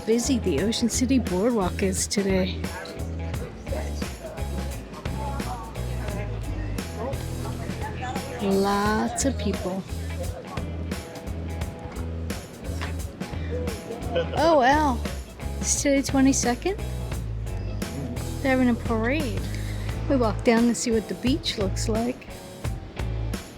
busy the Ocean City Boardwalk is today. Lots of people. Oh wow, it's today 22nd? They're having a parade. We walked down to see what the beach looks like.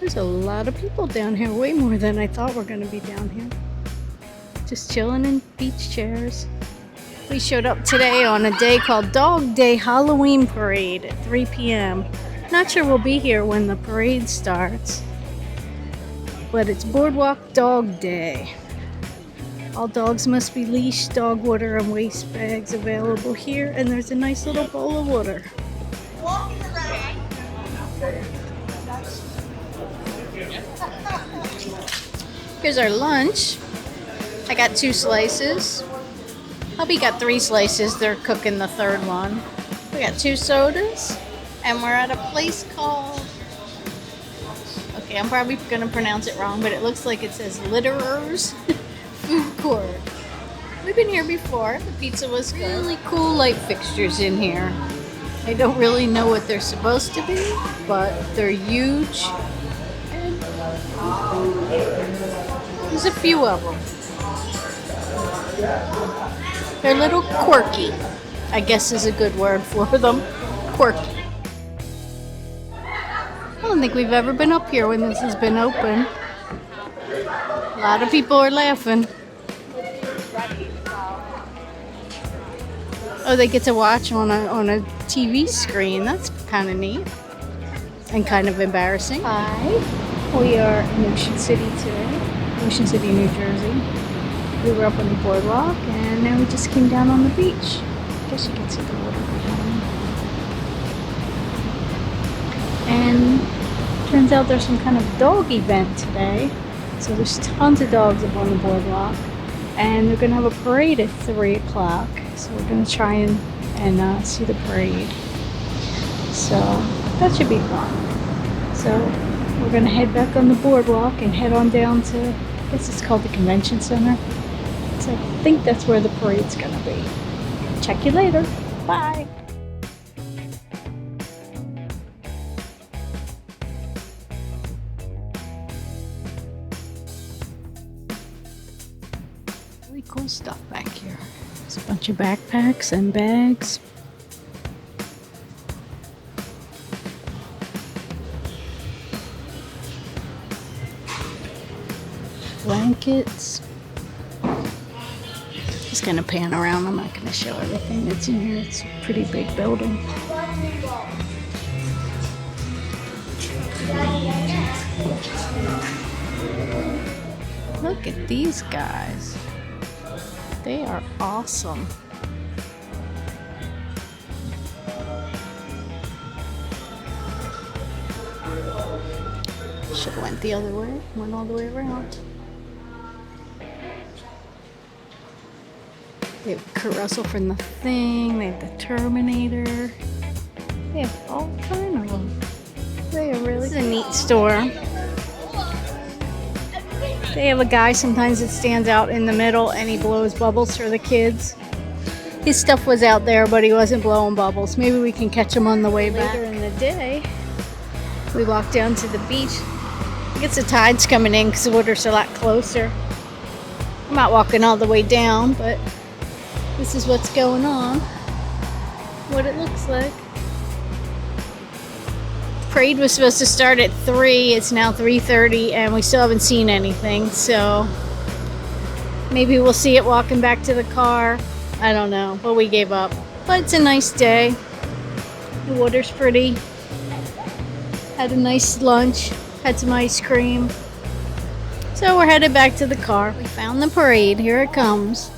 There's a lot of people down here, way more than I thought were going to be down here. Just chilling in beach chairs. We showed up today on a day called Dog Days Howl-O-Ween Parade at 3 p.m. Not sure we'll be here when the parade starts, but it's Boardwalk Dog Day. All dogs must be leashed, dog water and waste bags available here, and there's a nice little bowl of water. Here's our lunch. I got 2 slices. Hubby got 3 slices. They're cooking the 3rd one. We got 2 sodas, and we're at a place called... Okay, I'm probably going to pronounce it wrong, but it looks like it says Litterers Food Court. We've been here before. The pizza was good. Really cool light fixtures in here. I don't really know what they're supposed to be, but they're huge. And there's a few of them. They're a little quirky, I guess is a good word for them. Quirky. I don't think we've ever been up here when this has been open. A lot of people are laughing. Oh, they get to watch on a TV screen. That's kind of neat and kind of embarrassing. Hi, we are in Ocean City today, Ocean City, New Jersey. We were up on the boardwalk and now we just came down on the beach. I guess you can see the water behind. And turns out there's some kind of dog event today. So there's tons of dogs up on the boardwalk, and they're going to have a parade at 3 o'clock. So we're going to try and see the parade. So that should be fun. So we're going to head back on the boardwalk and head on down to, I guess it's called the Convention Center. So I think that's where the parade's going to be. Check you later. Bye. Really cool stuff back here. There's a bunch of backpacks and bags. Blankets. Just gonna pan around. I'm not gonna show everything that's in here. It's a pretty big building. Look at these guys. They are awesome. Should have went the other way. Went all the way around. They have Kurt Russell from The Thing. They have the Terminator. They have all kind of them. They are really. This is a neat store. They have a guy sometimes that stands out in the middle and he blows bubbles for the kids. His stuff was out there, but he wasn't blowing bubbles. Maybe we can catch him on the way back. Later in the day, we walked down to the beach. I guess the tide's coming in because the water's a lot closer. I'm not walking all the way down, but this is what's going on. What it looks like. Parade was supposed to start at 3. It's now 3:30 and we still haven't seen anything, so maybe we'll see it walking back to the car. I don't know, but we gave up. But it's a nice day. The water's pretty. Had a nice lunch. Had some ice cream. So we're headed back to the car. We found the parade. Here it comes.